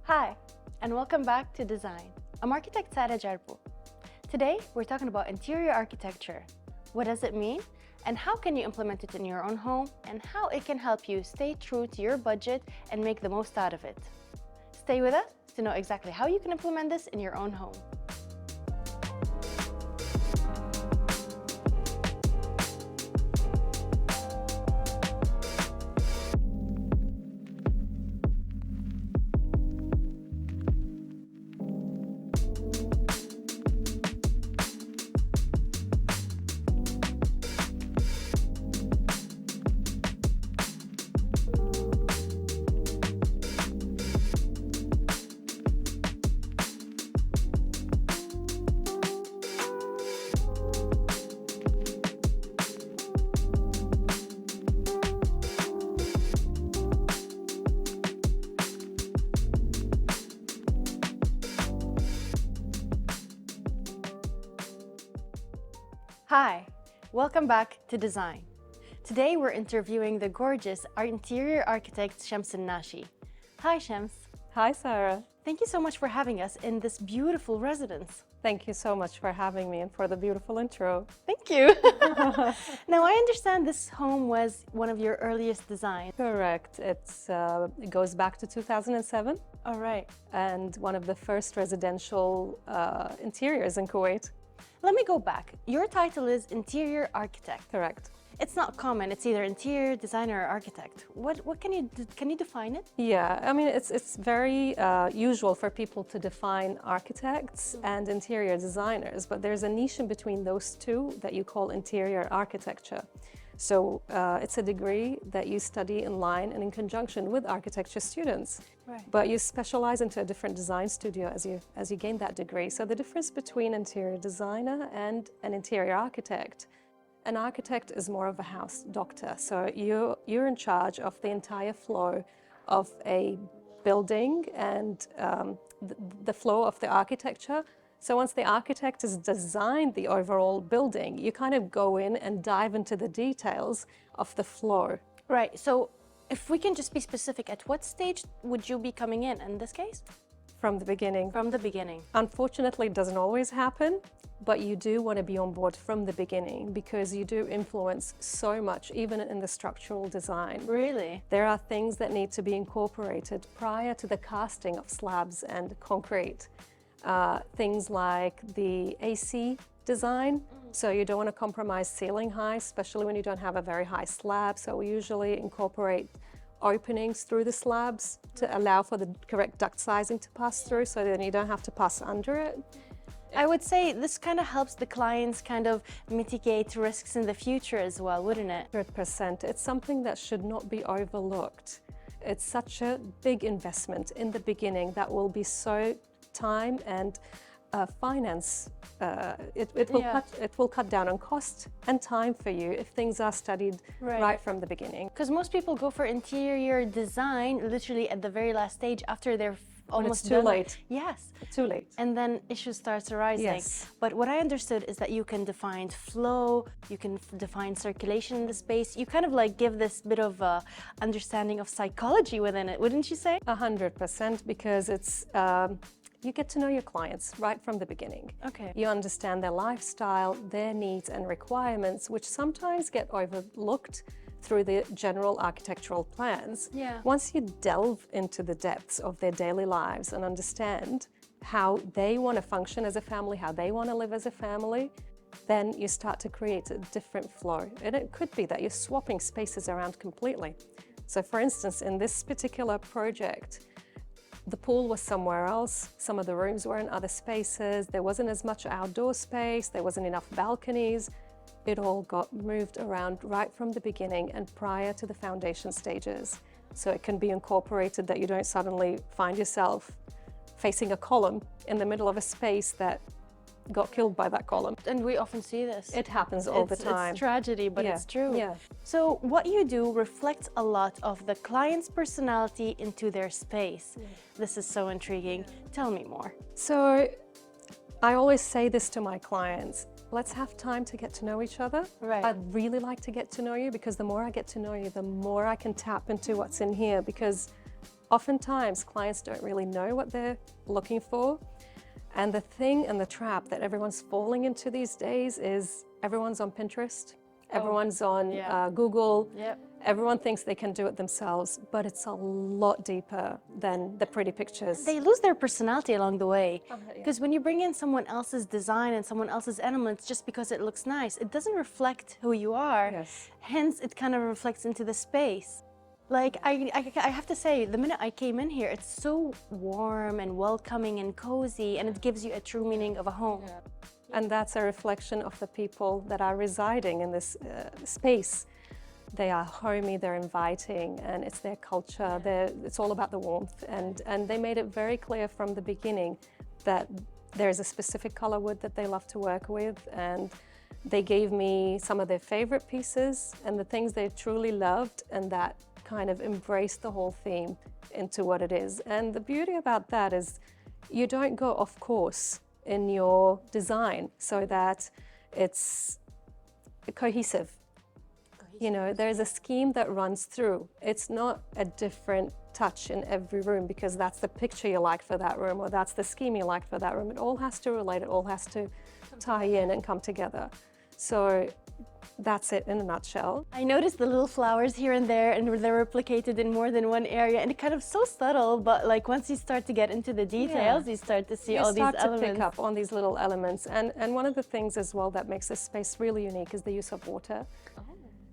Hi, and welcome back to Design. I'm architect Sara Jarbo. Today, we're talking about interior architecture. What does it mean? And how can you implement it in your own home? And how it can help you stay true to your budget and make the most out of it. Stay with us to know exactly how you can implement this in your own home. Hi, welcome back to Design. Today we're interviewing the gorgeous interior architect Shams Al-Nashi. Hi Shams. Hi Sarah. Thank you so much for having us in this beautiful residence. Thank you so much for having me and for the beautiful intro. Thank you. Now I understand this home was one of your earliest designs. Correct. It goes back to 2007. All right. And one of the first residential interiors in Kuwait. Let me go back. Your title is interior architect. Correct. It's not common. It's either interior designer or architect. What can you define it? Yeah, I mean it's very usual for people to define architects and interior designers, but there's a niche in between those two that you call interior architecture. So it's a degree that you study in line and in conjunction with architecture students. Right. But you specialize into a different design studio as you gain that degree. So the difference between interior designer and an interior architect, an architect is more of a house doctor. So you're in charge of the entire flow of a building and the flow of the architecture. So once the architect has designed the overall building, you kind of go in and dive into the details of the floor. Right. So if we can just be specific, at what stage would you be coming in this case? From the beginning. From the beginning. Unfortunately, it doesn't always happen, but you do want to be on board from the beginning because you do influence so much, even in the structural design. Really? There are things that need to be incorporated prior to the casting of slabs and concrete. Things like the AC design. So you don't want to compromise ceiling height, especially when you don't have a very high slab. So we usually incorporate openings through the slabs to allow for the correct duct sizing to pass through, so then you don't have to pass under it. I would say this kind of helps the clients kind of mitigate risks in the future as well, wouldn't it? 100%. It's something that should not be overlooked. It's such a big investment in the beginning that will be so time and finance. It will cut down on cost and time for you if things are studied right from the beginning. Because most people go for interior design literally at the very last stage after they're almost too late. Yes. Too late. And then issues starts arising. Yes. But what I understood is that you can define flow, you can define circulation in the space. You kind of like give this bit of understanding of psychology within it, wouldn't you say? 100%, because you get to know your clients right from the beginning. Okay. You understand their lifestyle, their needs and requirements, which sometimes get overlooked through the general architectural plans. Yeah. Once you delve into the depths of their daily lives and understand how they want to function as a family, how they want to live as a family, then you start to create a different flow. And it could be that you're swapping spaces around completely. So for instance, in this particular project, the pool was somewhere else, some of the rooms were in other spaces, there wasn't as much outdoor space, there wasn't enough balconies. It all got moved around right from the beginning and prior to the foundation stages. So it can be incorporated that you don't suddenly find yourself facing a column in the middle of a space that got killed by that column. And we often see this. It happens all the time. It's tragedy, but Yeah, it's true. yeah. So what you do reflects a lot of the client's personality into their space. This is so intriguing. Tell me more. So I always say this to my clients, let's have time to get to know each other. Right. I'd really like to get to know you because the more I get to know you, the more I can tap into what's in here, because oftentimes clients don't really know what they're looking for. And the thing and the trap that everyone's falling into these days is everyone's on Pinterest, everyone's on Google, Yep. everyone thinks they can do it themselves, but it's a lot deeper than the pretty pictures. They lose their personality along the way. yeah. Because when you bring in someone else's design and someone else's elements just because it looks nice, it doesn't reflect who you are. Yes. Hence, it kind of reflects into the space. Like, I have to say, the minute I came in here, it's so warm and welcoming and cozy, and it gives you a true meaning of a home. And that's a reflection of the people that are residing in this space. They are homey, they're inviting, and it's their culture. It's all about the warmth. And they made it very clear from the beginning that there's a specific color wood that they love to work with. And they gave me some of their favorite pieces and the things they truly loved, and that kind of embraced the whole theme into what it is. And the beauty about that is you don't go off course in your design so that it's cohesive. You know, there's a scheme that runs through. It's not a different touch in every room because that's the picture you like for that room or that's the scheme you like for that room. It all has to relate, it all has to tie in and come together. So that's it in a nutshell. I noticed the little flowers here and there, and they're replicated in more than one area, and it kind of so subtle, but like once you start to get into the details, you start to see all these elements. You start to pick up on these little elements. And one of the things as well that makes this space really unique is the use of water.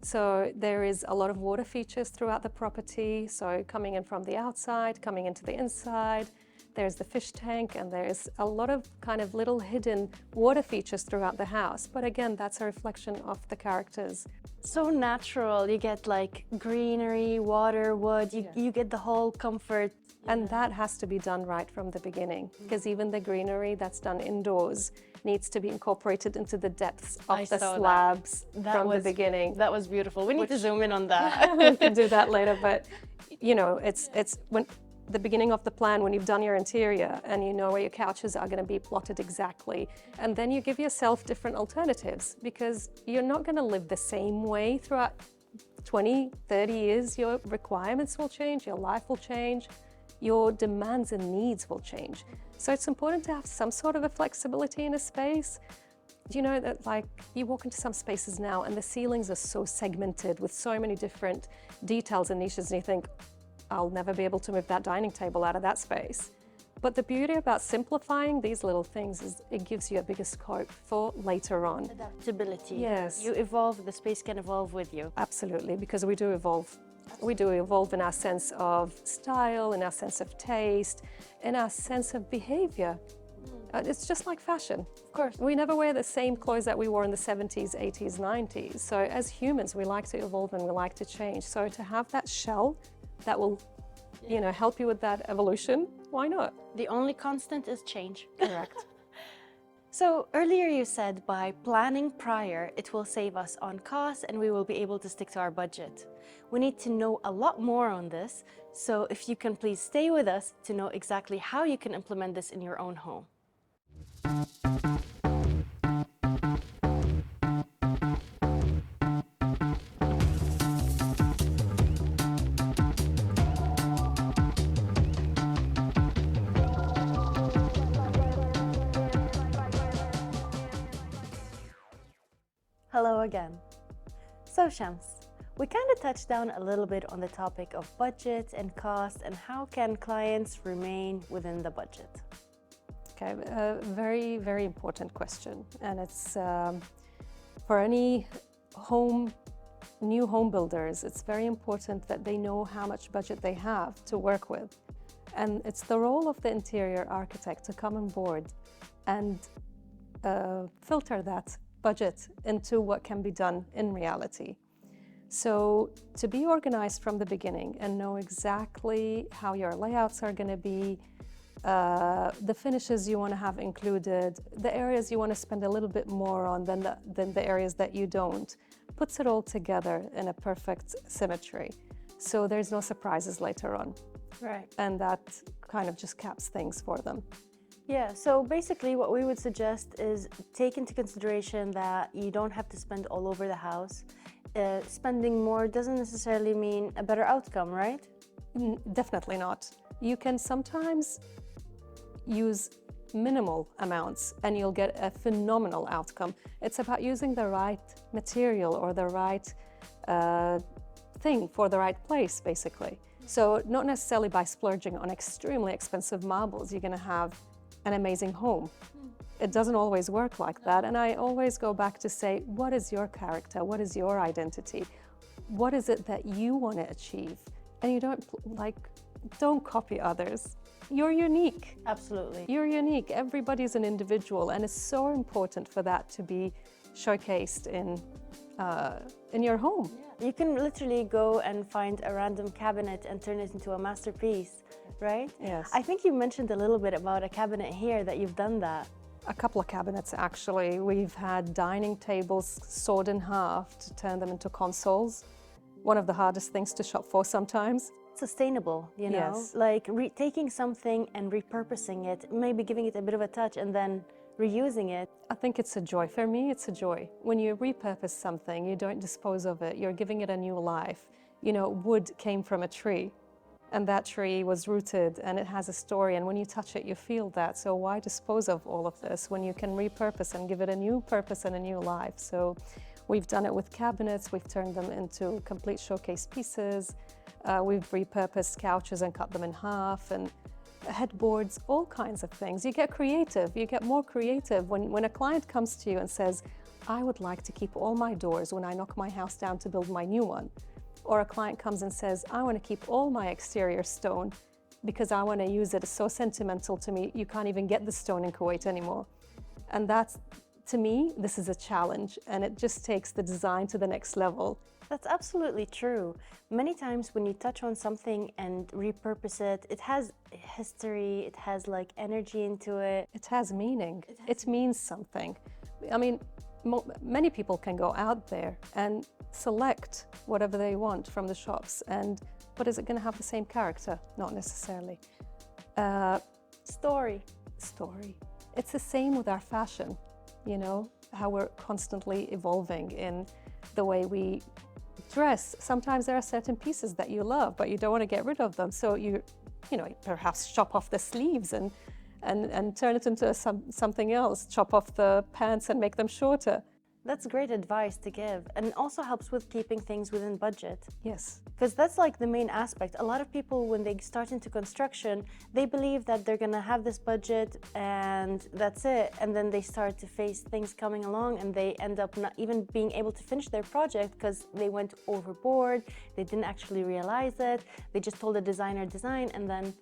So there is a lot of water features throughout the property. So coming in from the outside, coming into the inside, there's the fish tank, and there's a lot of kind of little hidden water features throughout the house. But again, that's a reflection of the characters. So natural. You get like greenery, water, wood, you get the whole comfort. And that has to be done right from the beginning, because even the greenery that's done indoors needs to be incorporated into the depths of the slabs from the beginning. That was beautiful. We need to zoom in on that. We can do that later, but you know, it's when the beginning of the plan, when you've done your interior and you know where your couches are going to be plotted exactly, and then you give yourself different alternatives, because you're not going to live the same way throughout 20, 30 years. Your requirements will change, your life will change, your demands and needs will change. So it's important to have some sort of a flexibility in a space. You know that, like, you walk into some spaces now and the ceilings are so segmented with so many different details and niches, and you think, I'll never be able to move that dining table out of that space. But the beauty about simplifying these little things is it gives you a bigger scope for later on. Adaptability. Yes. You evolve, the space can evolve with you. Absolutely, because we do evolve. We do evolve in our sense of style, in our sense of taste, in our sense of behavior. It's just like fashion. Of course. We never wear the same clothes that we wore in the 70s, 80s, 90s. So as humans, we like to evolve and we like to change. So to have that shell that will, you know, help you with that evolution, why not? The only constant is change. Correct. So earlier you said by planning prior, it will save us on costs and we will be able to stick to our budget. We need to know a lot more on this. So if you can please stay with us to know exactly how you can implement this in your own home. Hello again. So Shams, we kind of touched down a little bit on the topic of budget and cost and how can clients remain within the budget. Okay, a very, very important question. And it's for any new home builders, it's very important that they know how much budget they have to work with. And it's the role of the interior architect to come on board and filter that budget into what can be done in reality. So to be organized from the beginning and know exactly how your layouts are going to be, the finishes you want to have included, the areas you want to spend a little bit more on than the areas that you don't, puts it all together in a perfect symmetry. So there's no surprises later on. Right. And that kind of just caps things for them. Yeah, so basically what we would suggest is take into consideration that you don't have to spend all over the house. Spending more doesn't necessarily mean a better outcome, right? Definitely not. You can sometimes use minimal amounts and you'll get a phenomenal outcome. It's about using the right material or the right thing for the right place, basically. So not necessarily by splurging on extremely expensive marbles, you're going to have an amazing home. It doesn't always work like that. And I always go back to say, what is your character? What is your identity? What is it that you want to achieve? And you don't copy others. You're unique. Absolutely. You're unique. Everybody's an individual. And it's so important for that to be showcased in your home. Yeah. You can literally go and find a random cabinet and turn it into a masterpiece, right? Yes. I think you mentioned a little bit about a cabinet here that you've done that. A couple of cabinets, actually. We've had dining tables sawed in half to turn them into consoles. One of the hardest things to shop for sometimes. Sustainable, you know? Yes. Like taking something and repurposing it, maybe giving it a bit of a touch and then reusing it. I think it's a joy. For me, it's a joy. When you repurpose something, you don't dispose of it. You're giving it a new life. You know, wood came from a tree. And that tree was rooted and it has a story, and when you touch it, you feel that. So why dispose of all of this when you can repurpose and give it a new purpose and a new life? So we've done it with cabinets, we've turned them into complete showcase pieces, we've repurposed couches and cut them in half, and headboards, all kinds of things. You get creative, you get more creative. When a client comes to you and says, I would like to keep all my doors when I knock my house down to build my new one. Or a client comes and says, I want to keep all my exterior stone because I want to use it. It's so sentimental to me. You can't even get the stone in Kuwait anymore. And that's, to me, this is a challenge, and it just takes the design to the next level. That's absolutely true. Many times when you touch on something and repurpose it, it has history, it has like energy into it. It has meaning. It means something. I mean, many people can go out there and select whatever they want from the shops, but is it going to have the same character? Not necessarily. Story. It's the same with our fashion, you know, how we're constantly evolving in the way we dress. Sometimes there are certain pieces that you love, but you don't want to get rid of them. So you perhaps chop off the sleeves and turn it into something else, chop off the pants and make them shorter. That's great advice to give, and it also helps with keeping things within budget. Yes. Because that's like the main aspect. A lot of people, when they start into construction, they believe that they're gonna have this budget and that's it. And then they start to face things coming along and they end up not even being able to finish their project because they went overboard, they didn't actually realize it, they just told the designer design and then...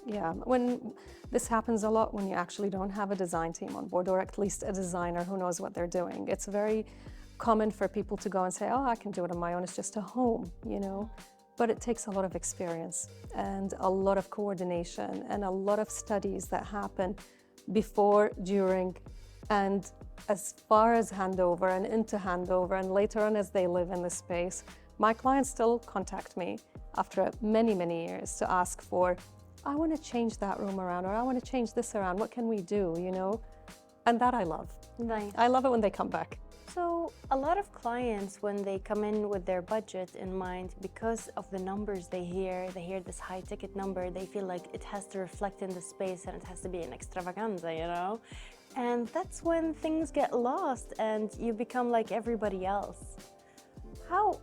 Yeah, when this happens a lot when you actually don't have a design team on board, or at least a designer who knows what they're doing. It's very common for people to go and say, oh, I can do it on my own, it's just a home, you know. But it takes a lot of experience and a lot of coordination and a lot of studies that happen before, during, and as far as handover and into handover and later on as they live in the space. My clients still contact me after many, many years to ask for, I want to change that room around, or I want to change this around. What can we do, you know? And that I love. Nice. I love it when they come back. So a lot of clients, when they come in with their budget in mind, because of the numbers they hear this high ticket number, they feel like it has to reflect in the space and it has to be an extravaganza, you know? And that's when things get lost and you become like everybody else.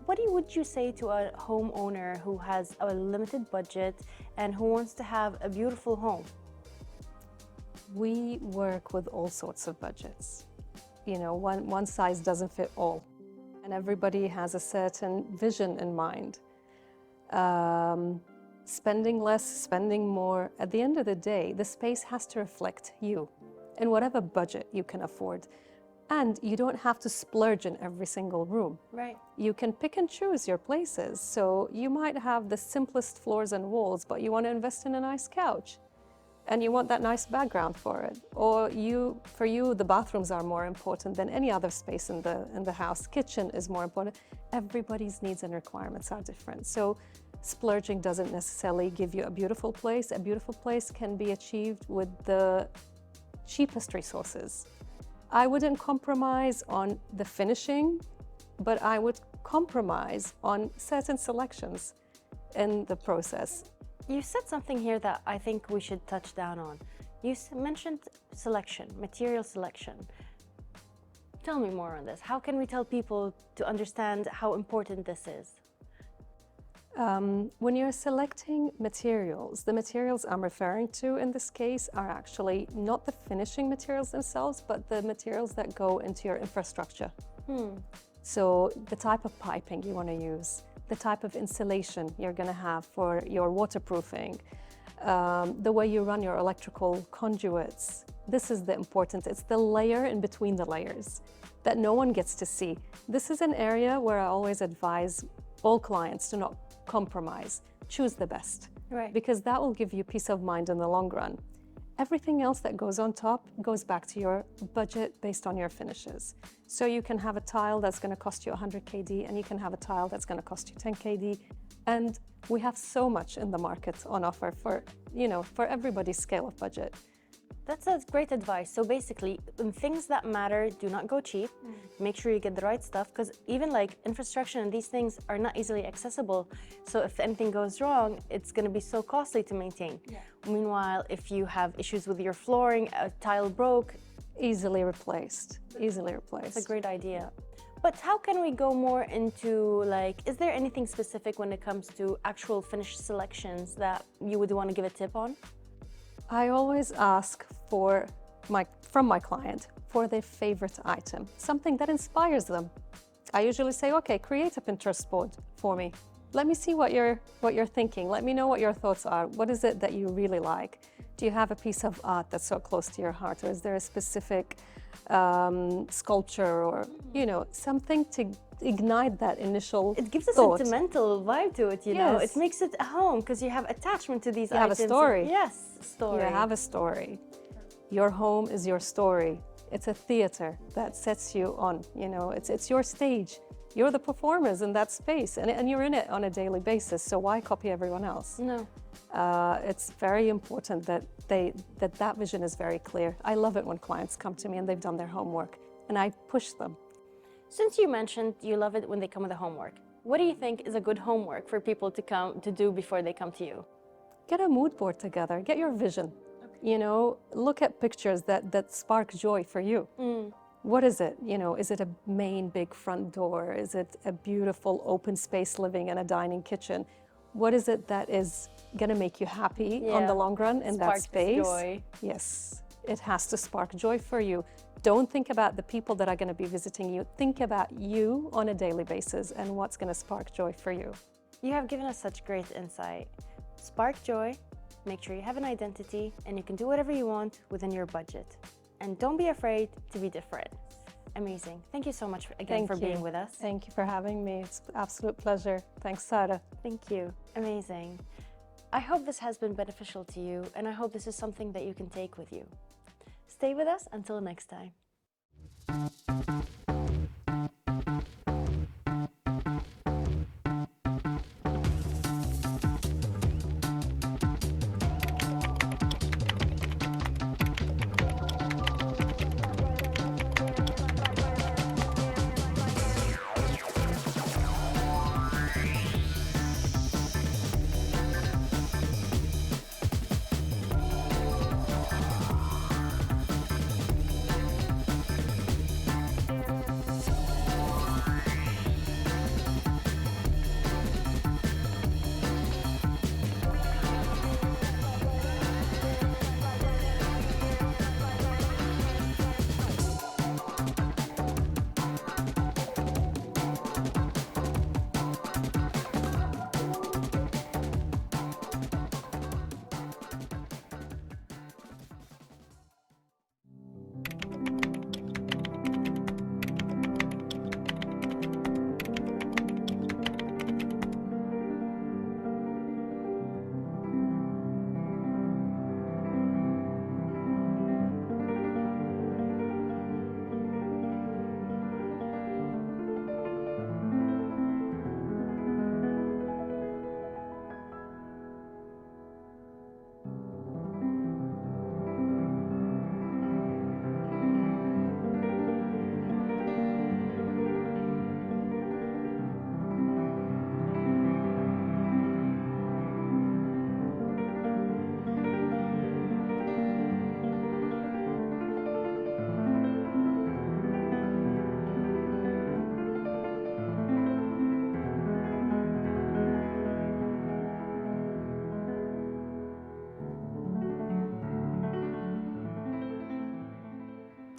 Would you say to a homeowner who has a limited budget and who wants to have a beautiful home? We work with all sorts of budgets. You know, one size doesn't fit all, and everybody has a certain vision in mind. Spending less, spending more, at the end of the day, the space has to reflect you in whatever budget you can afford. And you don't have to splurge in every single room. Right. You can pick and choose your places. So you might have the simplest floors and walls, but you want to invest in a nice couch and you want that nice background for it. Or for you, the bathrooms are more important than any other space in the house. Kitchen is more important. Everybody's needs and requirements are different. So splurging doesn't necessarily give you a beautiful place. A beautiful place can be achieved with the cheapest resources. I wouldn't compromise on the finishing, but I would compromise on certain selections in the process. You said something here that I think we should touch down on. You mentioned selection, material selection. Tell me more on this. How can we tell people to understand how important this is? When you're selecting materials, the materials I'm referring to in this case are actually not the finishing materials themselves, but the materials that go into your infrastructure. So the type of piping you want to use, the type of insulation you're going to have for your waterproofing, the way you run your electrical conduits. This is the important, it's the layer in between the layers that no one gets to see. This is an area where I always advise all clients to not compromise, choose the best, Right. because that will give you peace of mind in the long run. Everything else that goes on top goes back to your budget based on your finishes. So you can have a tile that's going to cost you 100 KD and you can have a tile that's going to cost you 10 KD. And we have so much in the market on offer for everybody's scale of budget. That's a great advice. So basically, in things that matter, do not go cheap. Make sure you get the right stuff, because even like infrastructure and these things are not easily accessible. So if anything goes wrong, it's going to be so costly to maintain. Meanwhile, if you have issues with your flooring, a tile broke, Easily replaced, easily replaced. it's a great idea. But how can we go more into is there anything specific when it comes to actual finished selections that you would want to give a tip on? I always ask from my client for their favorite item, something that inspires them. I usually say, okay, create a Pinterest board for me. Let me see what you're thinking. Let me know what your thoughts are. What is it that you really like? Do you have a piece of art that's so close to your heart, or is there a specific sculpture or something to ignite that initial It gives a thought. sentimental vibe to it, you know. Yes. It makes it a home because you have attachment to these You have items. a story. Yes, story. You have a story. Your home is your story. It's a theater that sets you on, it's your stage. You're the performers in that space and you're in it on a daily basis. So why copy everyone else? No. It's very important that vision is very clear. I love it when clients come to me and they've done their homework and I push them. Since you mentioned you love it when they come with the homework, what do you think is a good homework for people to do before they come to you? Get a mood board together, get your vision. Look at pictures that spark joy for you. What is it? Is it a main big front door? Is it a beautiful open space living and a dining kitchen? What is it that is gonna make you happy on the long run in that Sparks space? joy. Yes, it has to spark joy for you. Don't think about the people that are gonna be visiting you. Think about you on a daily basis and what's gonna spark joy for you. You have given us such great insight. Spark joy, make sure you have an identity, and you can do whatever you want within your budget. And don't be afraid to be different. Amazing. Thank you so much again for being with us. Thank you for having me. It's an absolute pleasure. Thanks, Sarah. Thank you. Amazing. I hope this has been beneficial to you, and I hope this is something that you can take with you. Stay with us until next time.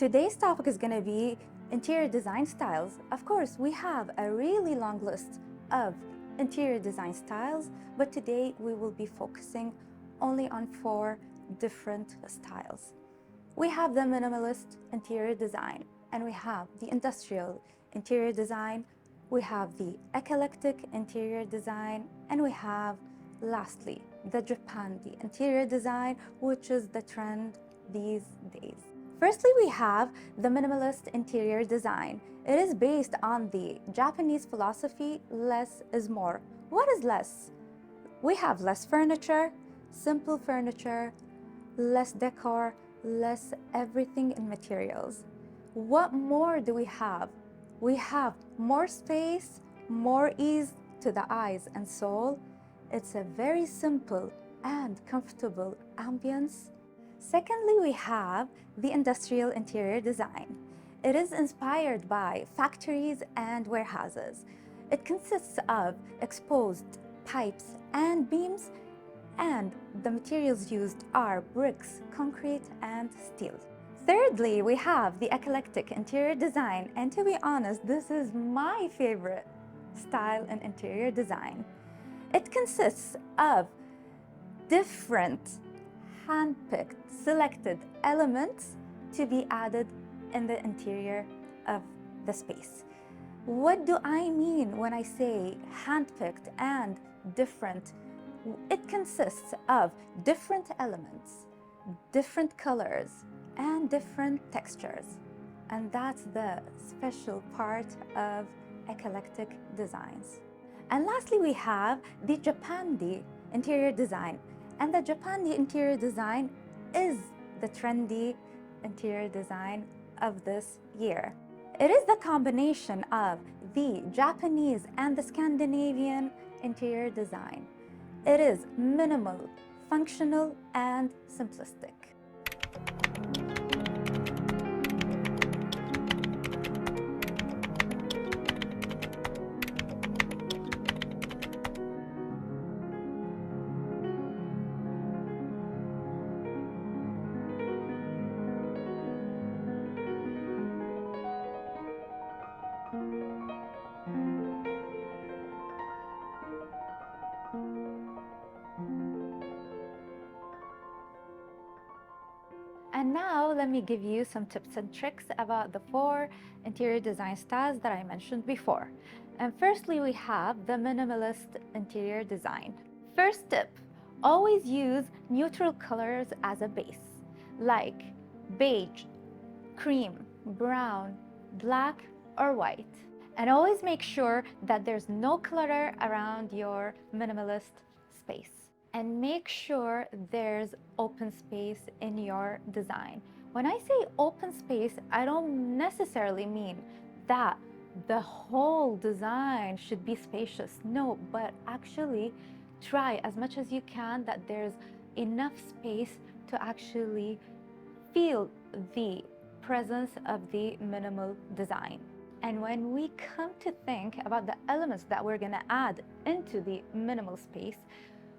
Today's topic is going to be interior design styles. Of course, we have a really long list of interior design styles, but today we will be focusing only on 4 different styles. We have the minimalist interior design, and we have the industrial interior design, we have the eclectic interior design, and we have, lastly, the Japandi interior design, which is the trend these days. Firstly, we have the minimalist interior design. It is based on the Japanese philosophy, less is more. What is less? We have less furniture, simple furniture, less decor, less everything in materials. What more do we have? We have more space, more ease to the eyes and soul. It's a very simple and comfortable ambience. Secondly, we have the industrial interior design. It is inspired by factories and warehouses. It consists of exposed pipes and beams, and the materials used are bricks, concrete, and steel. Thirdly, we have the eclectic interior design, and to be honest, this is my favorite style in interior design. It consists of different hand-picked, selected elements to be added in the interior of the space. What do I mean when I say hand-picked and different? It consists of different elements, different colors, and different textures. And that's the special part of eclectic designs. And lastly, we have the Japandi interior design. And the Japandi interior design is the trendy interior design of this year. It is the combination of the Japanese and the Scandinavian interior design. It is minimal, functional, and simplistic. And now let me give you some tips and tricks about the 4 interior design styles that I mentioned before. And firstly, we have the minimalist interior design. First tip, always use neutral colors as a base, like beige, cream, brown, black, or white. And always make sure that there's no clutter around your minimalist space. And make sure there's open space in your design. When I say open space, I don't necessarily mean that the whole design should be spacious. No, but actually try as much as you can that there's enough space to actually feel the presence of the minimal design. And when we come to think about the elements that we're going to add into the minimal space,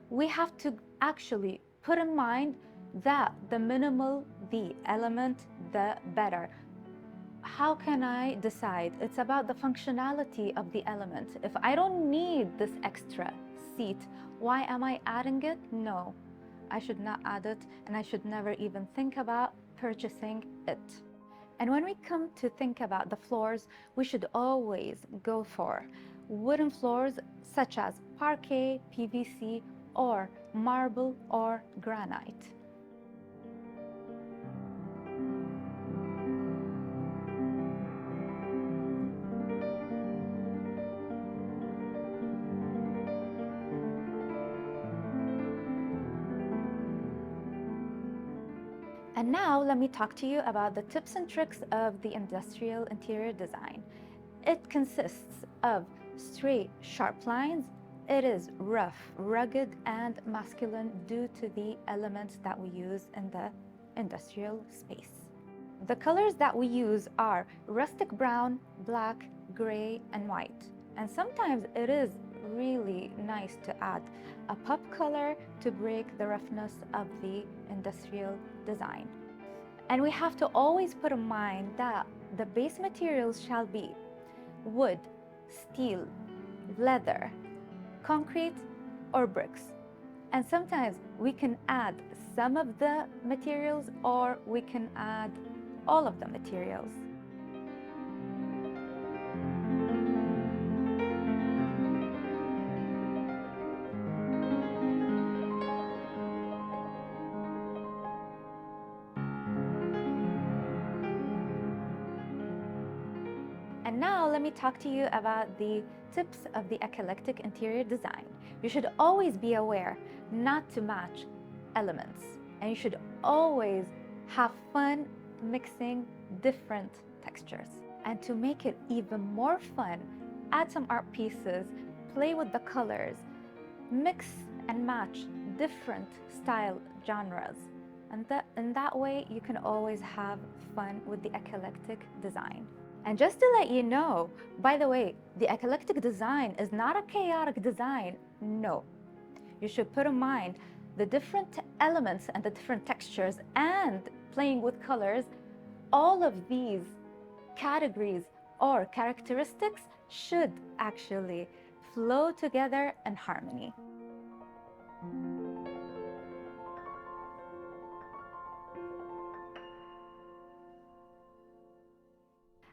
we have to actually put in mind that the minimal the element, the better. How can I decide? It's about the functionality of the element. If I don't need this extra seat, why am I adding it? No, I should not add it, and I should never even think about purchasing it. And when we come to think about the floors, we should always go for wooden floors such as parquet, PVC, or marble or granite. And now let me talk to you about the tips and tricks of the industrial interior design. It consists of straight, sharp lines. It is rough, rugged, and masculine due to the elements that we use in the industrial space. The colors that we use are rustic brown, black, gray, and white. And sometimes it is really nice to add a pop color to break the roughness of the industrial design. And we have to always put in mind that the base materials shall be wood, steel, leather, concrete, or bricks. And sometimes we can add some of the materials or we can add all of the materials. And now let me talk to you about the tips of the eclectic interior design. You should always be aware not to match elements, and you should always have fun mixing different textures. And to make it even more fun, add some art pieces, play with the colors, mix and match different style genres. And in that way, you can always have fun with the eclectic design. And just to let you know, by the way, the eclectic design is not a chaotic design. No. You should put in mind the different elements and the different textures and playing with colors. All of these categories or characteristics should actually flow together in harmony.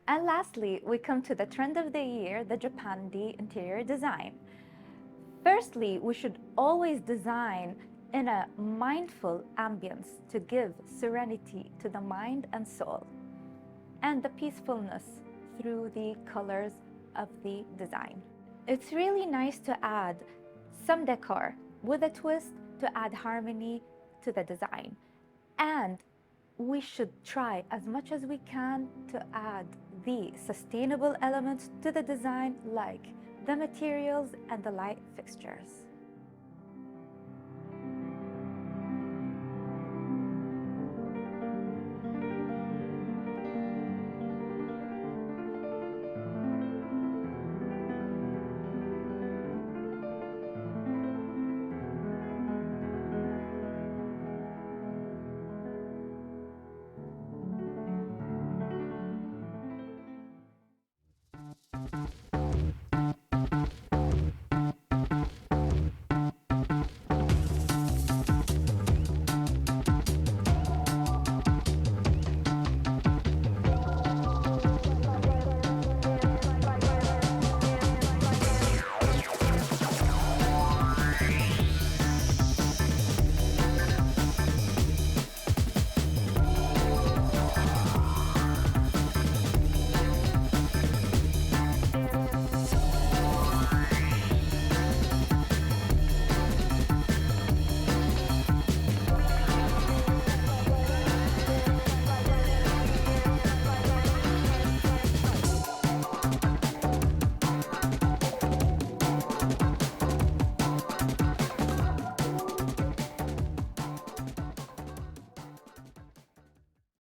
And lastly, we come to the trend of the year, the Japandi interior design. Firstly, we should always design in a mindful ambience to give serenity to the mind and soul, and the peacefulness through the colors of the design. It's really nice to add some decor with a twist to add harmony to the design. And we should try as much as we can to add the sustainable elements to the design, like the materials and the light fixtures.